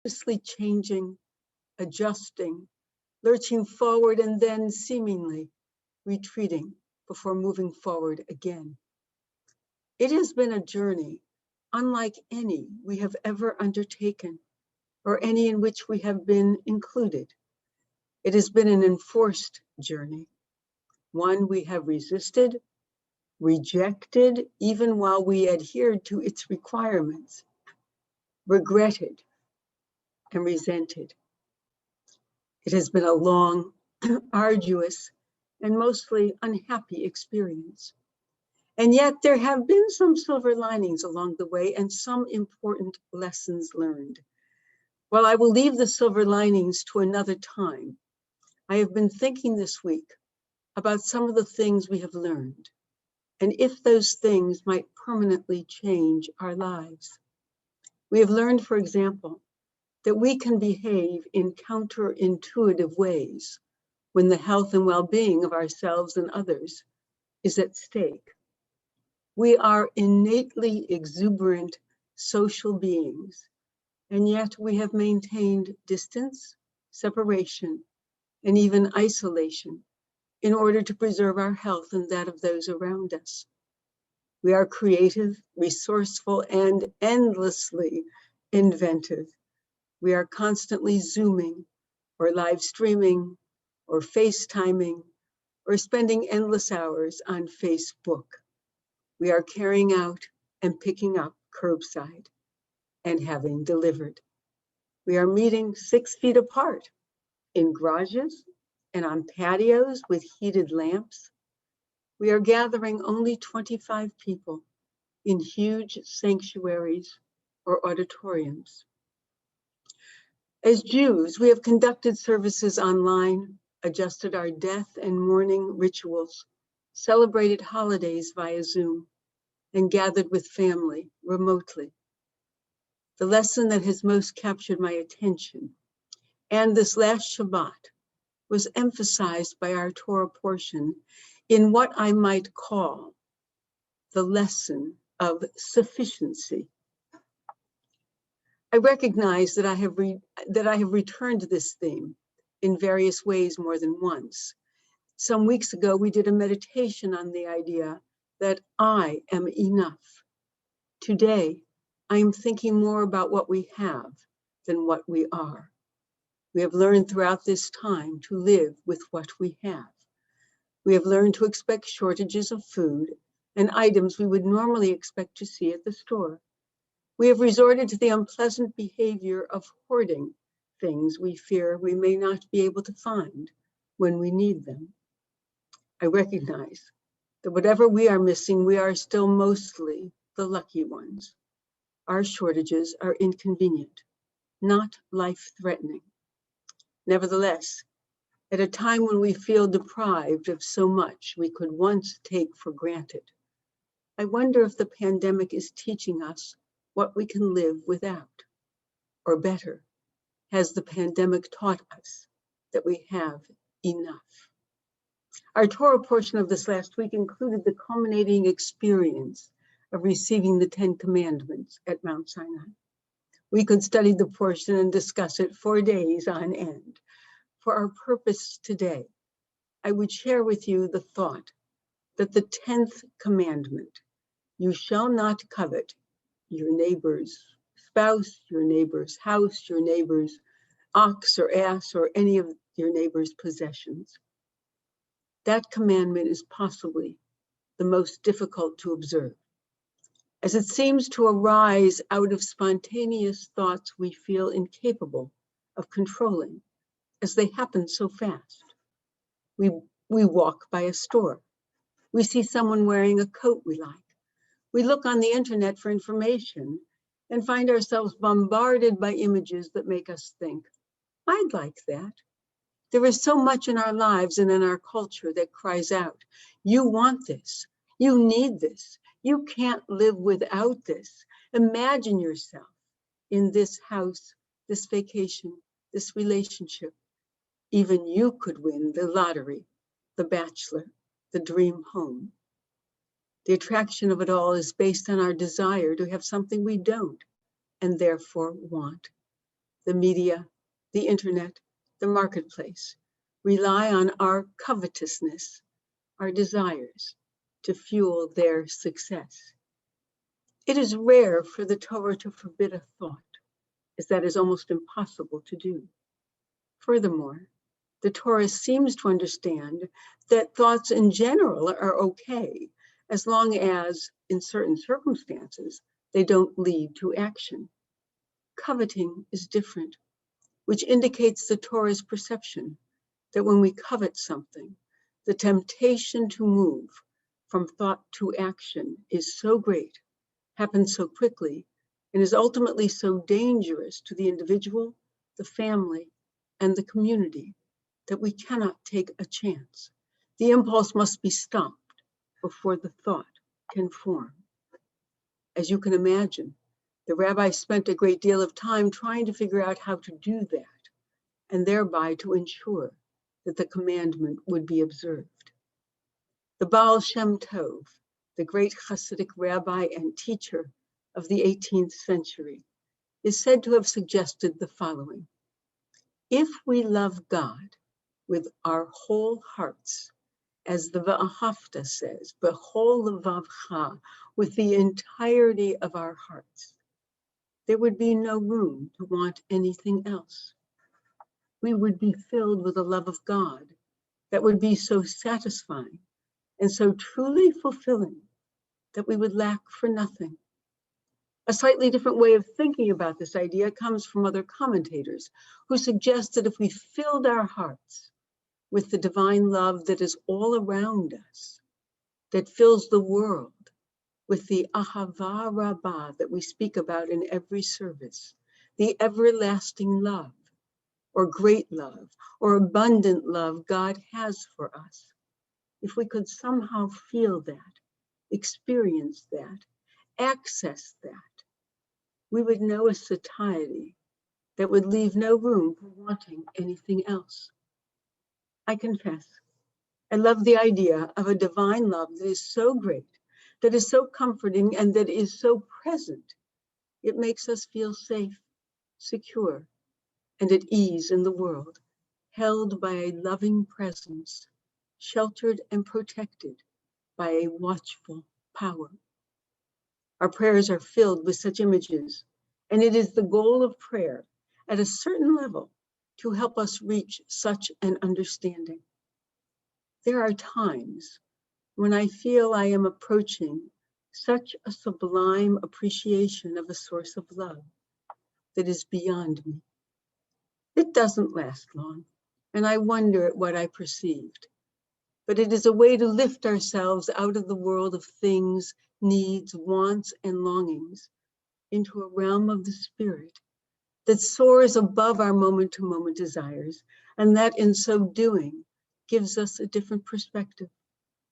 consciously changing, adjusting, lurching forward, and then seemingly retreating before moving forward again. It has been a journey unlike any we have ever undertaken, or any in which we have been included. It has been an enforced journey, one we have resisted, rejected, even while we adhered to its requirements, regretted, and resented. It has been a long, arduous, and mostly unhappy experience. And yet there have been some silver linings along the way and some important lessons learned. While I will leave the silver linings to another time, I have been thinking this week about some of the things we have learned, and if those things might permanently change our lives. We have learned, for example, that we can behave in counterintuitive ways when the health and well-being of ourselves and others is at stake. We are innately exuberant social beings, and yet we have maintained distance, separation, and even isolation in order to preserve our health and that of those around us. We are creative, resourceful, and endlessly inventive. We are constantly Zooming or live streaming or FaceTiming or spending endless hours on Facebook. We are carrying out and picking up curbside and having delivered. We are meeting 6 feet apart in garages and on patios with heated lamps. We are gathering only 25 people in huge sanctuaries or auditoriums. As Jews, we have conducted services online, adjusted our death and mourning rituals, celebrated holidays via Zoom, and gathered with family remotely. The lesson that has most captured my attention, and this last Shabbat, was emphasized by our Torah portion in what I might call the lesson of sufficiency. I recognize that I have returned to this theme in various ways more than once. Some weeks ago, we did a meditation on the idea that I am enough. Today, I am thinking more about what we have than what we are. We have learned throughout this time to live with what we have. We have learned to expect shortages of food and items we would normally expect to see at the store. We have resorted to the unpleasant behavior of hoarding things we fear we may not be able to find when we need them. I recognize that whatever we are missing, we are still mostly the lucky ones. Our shortages are inconvenient, not life-threatening. Nevertheless, at a time when we feel deprived of so much we could once take for granted, I wonder if the pandemic is teaching us what we can live without. Or better, has the pandemic taught us that we have enough? Our Torah portion of this last week included the culminating experience of receiving the 10 Commandments at Mount Sinai. We could study the portion and discuss it for days on end. For our purpose today, I would share with you the thought that the 10th commandment, you shall not covet your neighbor's spouse, your neighbor's house, your neighbor's ox or ass, or any of your neighbor's possessions. That commandment is possibly the most difficult to observe, as it seems to arise out of spontaneous thoughts we feel incapable of controlling, as they happen so fast. We walk by a store. We see someone wearing a coat we like. We look on the internet for information and find ourselves bombarded by images that make us think, I'd like that. There is so much in our lives and in our culture that cries out, you want this, you need this, you can't live without this. Imagine yourself in this house, this vacation, this relationship. Even you could win the lottery, the bachelor, the dream home. The attraction of it all is based on our desire to have something we don't, and therefore want. the media, the internet, the marketplace rely on our covetousness, our desires, to fuel their success. It is rare for the Torah to forbid a thought, as that is almost impossible to do. Furthermore, the Torah seems to understand that thoughts in general are okay, as long as, in certain circumstances, they don't lead to action. Coveting is different, which indicates the Torah's perception that when we covet something, the temptation to move from thought to action is so great, happens so quickly, and is ultimately so dangerous to the individual, the family, and the community that we cannot take a chance. The impulse must be stopped before the thought can form. As you can imagine, the rabbi spent a great deal of time trying to figure out how to do that, and thereby to ensure that the commandment would be observed. The Baal Shem Tov, the great Hasidic rabbi and teacher of the 18th century, is said to have suggested the following: if we love God with our whole hearts, as the V'ahavta says, b'chol levavcha, with the entirety of our hearts, there would be no room to want anything else. We would be filled with the love of God that would be so satisfying and so truly fulfilling that we would lack for nothing. A slightly different way of thinking about this idea comes from other commentators who suggest that if we filled our hearts with the divine love that is all around us, that fills the world with the ahava rabbah that we speak about in every service, the everlasting love, or great love, or abundant love God has for us, if we could somehow feel that, experience that, access that, we would know a satiety that would leave no room for wanting anything else. I confess, I love the idea of a divine love that is so great, that is so comforting, and that is so present. It makes us feel safe, secure, and at ease in the world, held by a loving presence, sheltered and protected by a watchful power. Our prayers are filled with such images, and it is the goal of prayer at a certain level to help us reach such an understanding. There are times when I feel I am approaching such a sublime appreciation of a source of love that is beyond me. It doesn't last long, and I wonder at what I perceived. But it is a way to lift ourselves out of the world of things, needs, wants, and longings into a realm of the spirit that soars above our moment-to-moment desires, and that in so doing gives us a different perspective,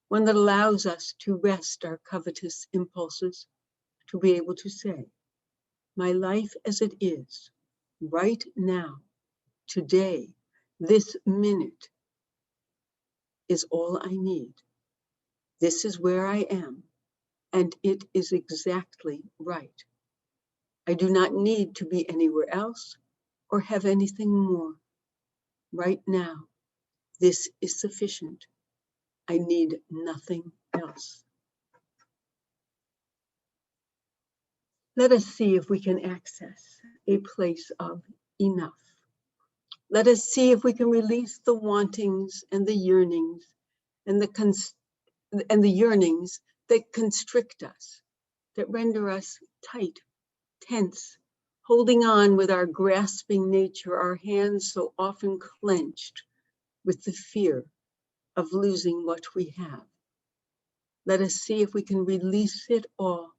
one that allows us to rest our covetous impulses, to be able to say, my life as it is, right now, today, this minute, is all I need. This is where I am, and it is exactly right. I do not need to be anywhere else or have anything more. Right now, this is sufficient. I need nothing else. Let us see if we can access a place of enough. Let us see if we can release the wantings and the yearnings and the yearnings that constrict us, that render us tight, tense, holding on with our grasping nature, our hands so often clenched with the fear of losing what we have. Let us see if we can release it all,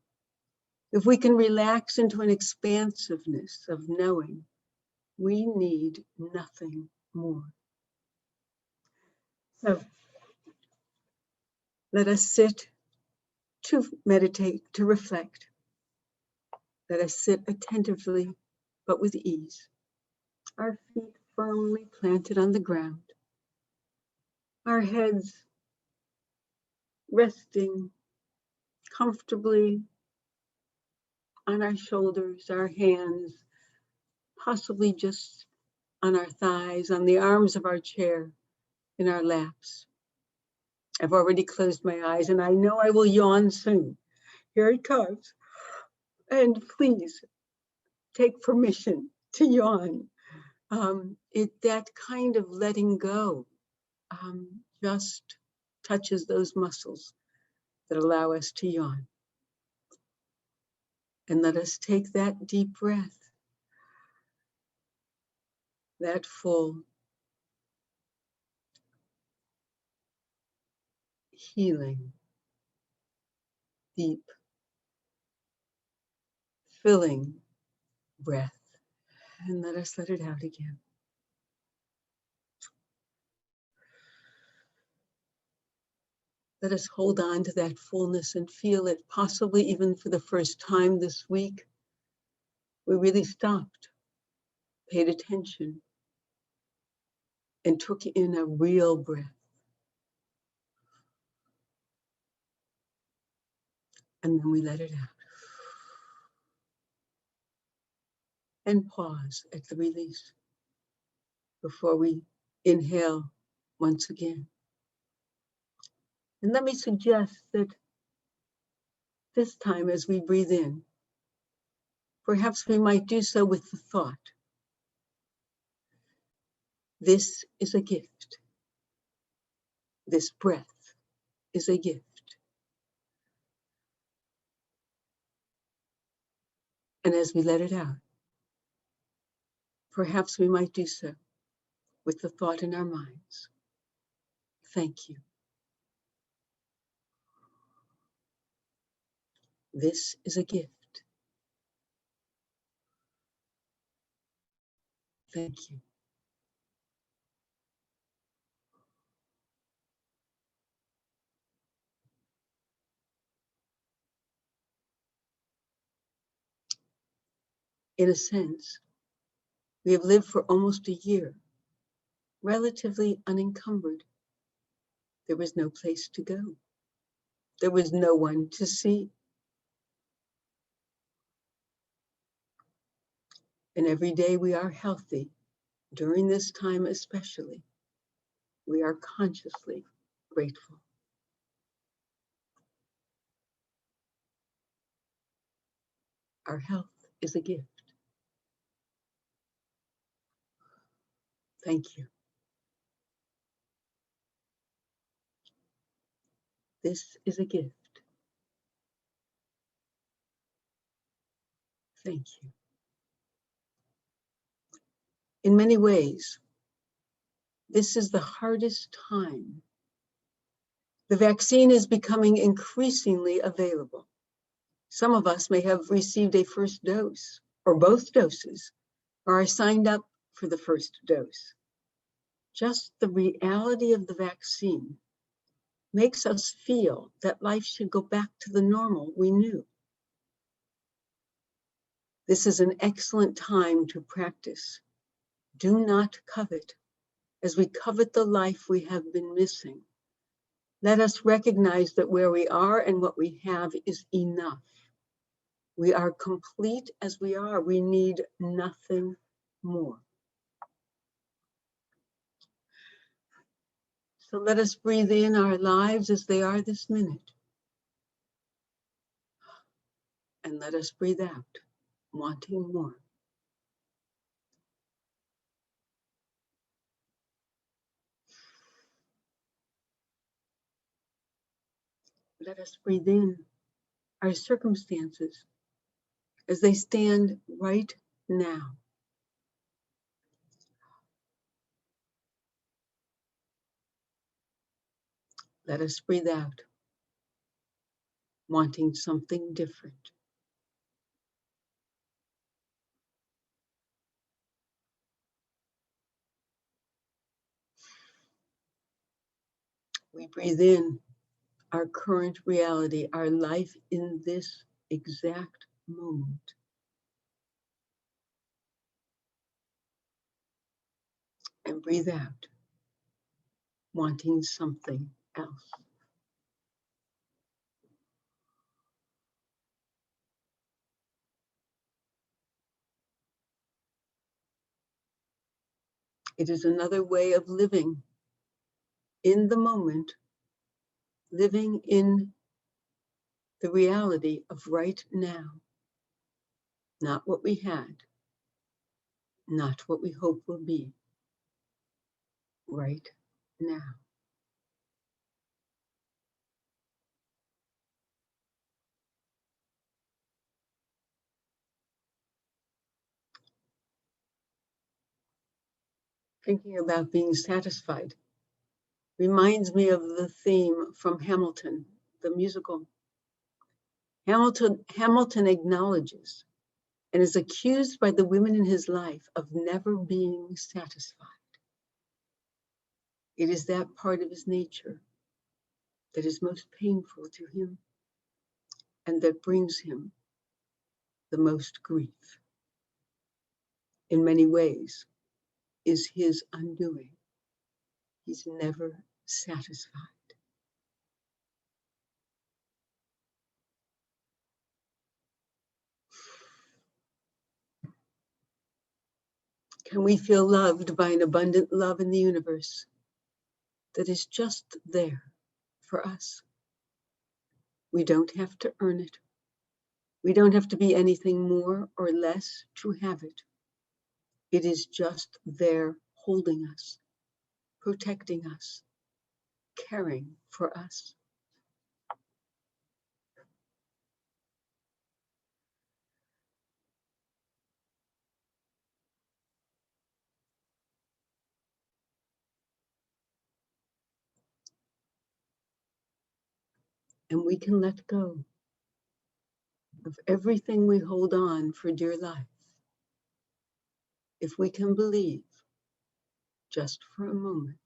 if we can relax into an expansiveness of knowing we need nothing more. So let us sit to meditate, to reflect. Let us sit attentively, but with ease, our feet firmly planted on the ground, our heads resting comfortably on our shoulders, our hands possibly just on our thighs, on the arms of our chair, in our laps. I've already closed my eyes and I know I will yawn soon. Here it comes. And please take permission to yawn. That kind of letting go just touches those muscles that allow us to yawn. And let us take that deep breath, that full, healing, deep, filling breath. And let us let it out again. Let us hold on to that fullness and feel it, possibly even for the first time this week. We really stopped, paid attention, and took in a real breath. And then we let it out. And pause at the release before we inhale once again. And let me suggest that this time as we breathe in, perhaps we might do so with the thought, this is a gift. This breath is a gift. And as we let it out, perhaps we might do so with the thought in our minds, thank you. This is a gift. Thank you. In a sense, we have lived for almost a year, relatively unencumbered. There was no place to go. There was no one to see. And every day we are healthy, during this time especially, we are consciously grateful. Our health is a gift. Thank you. This is a gift. Thank you. In many ways, this is the hardest time. The vaccine is becoming increasingly available. Some of us may have received a first dose or both doses, or are signed up for the first dose. Just the reality of the vaccine makes us feel that life should go back to the normal we knew. This is an excellent time to practice. Do not covet, as we covet the life we have been missing. Let us recognize that where we are and what we have is enough. We are complete as we are. We need nothing more. So let us breathe in our lives as they are this minute. And let us breathe out, wanting more. Let us breathe in our circumstances as they stand right now. Let us breathe out, wanting something different. We breathe in our current reality, our life in this exact moment. And breathe out, wanting something else. It is another way of living in the moment, living in the reality of right now, not what we had, not what we hope will be, right now. Thinking about being satisfied reminds me of the theme from Hamilton, the musical. Hamilton acknowledges and is accused by the women in his life of never being satisfied. It is that part of his nature that is most painful to him and that brings him the most grief. In many ways, is his undoing. He's never satisfied. Can we feel loved by an abundant love in the universe that is just there for us? We don't have to earn it. We don't have to be anything more or less to have it. It is just there holding us, protecting us, caring for us. And we can let go of everything we hold on for dear life if we can believe just for a moment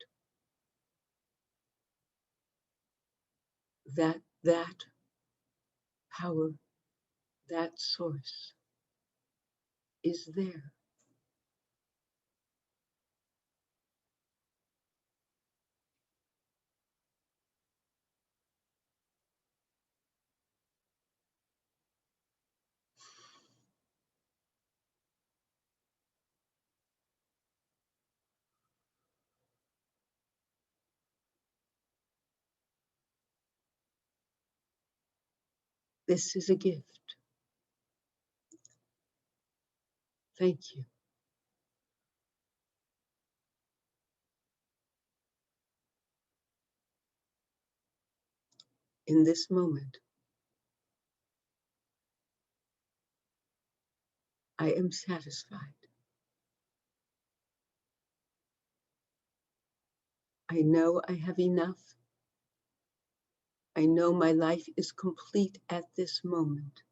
that that power, that source is there. This is a gift. Thank you. In this moment, I am satisfied. I know I have enough. I know my life is complete at this moment.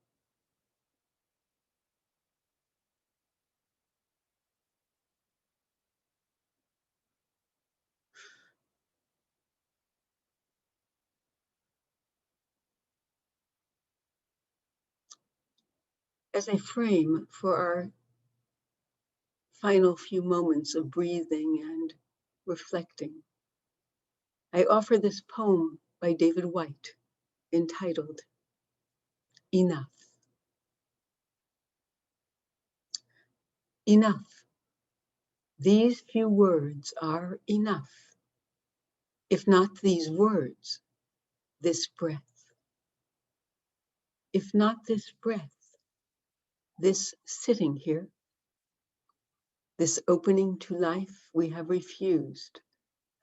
As a frame for our final few moments of breathing and reflecting, I offer this poem by David White entitled Enough. Enough. These few words are enough. If not these words, this breath. If not this breath, this sitting here, this opening to life we have refused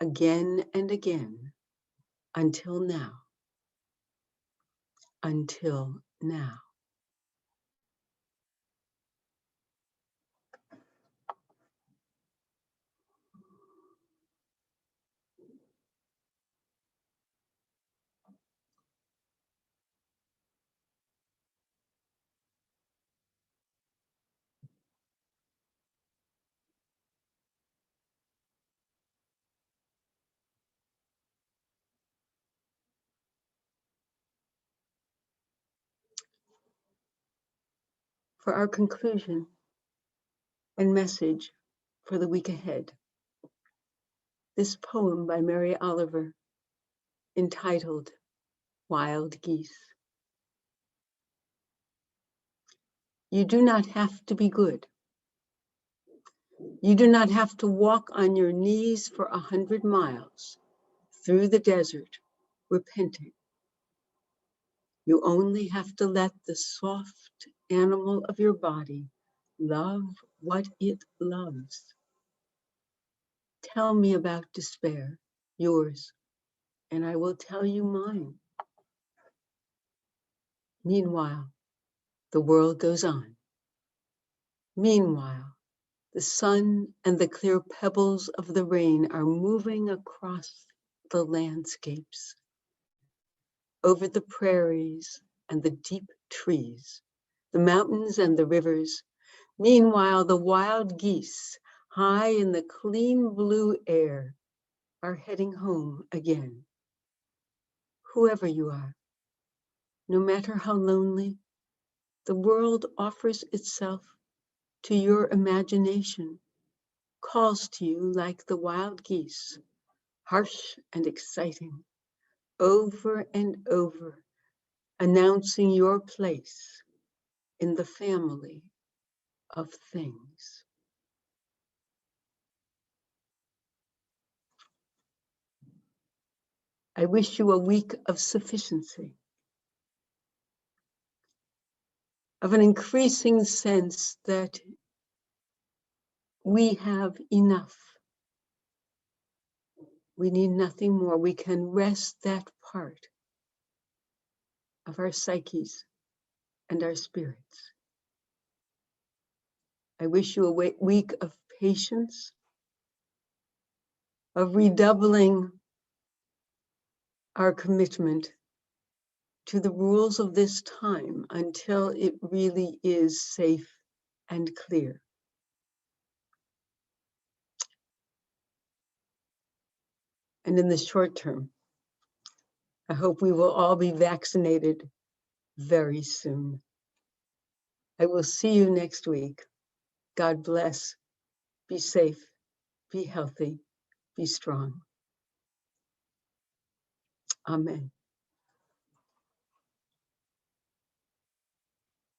again and again until now. Until now. For our conclusion and message for the week ahead, this poem by Mary Oliver entitled Wild Geese. You do not have to be good. You do not have to walk on your knees for 100 miles through the desert, repenting. You only have to let the soft animal of your body love what it loves. Tell me about despair, yours, and I will tell you mine. Meanwhile, the world goes on. Meanwhile, the sun and the clear pebbles of the rain are moving across the landscapes, over the prairies and the deep trees, the mountains and the rivers. Meanwhile, the wild geese, high in the clean blue air, are heading home again. Whoever you are, no matter how lonely, the world offers itself to your imagination, calls to you like the wild geese, harsh and exciting, over and over, announcing your place in the family of things. I wish you a week of sufficiency, of an increasing sense that we have enough. We need nothing more. We can rest that part of our psyches and our spirits. I wish you a week of patience, of redoubling our commitment to the rules of this time until it really is safe and clear. And in the short term, I hope we will all be vaccinated very soon. I will see you next week. God bless. Be safe, be healthy, be strong. Amen.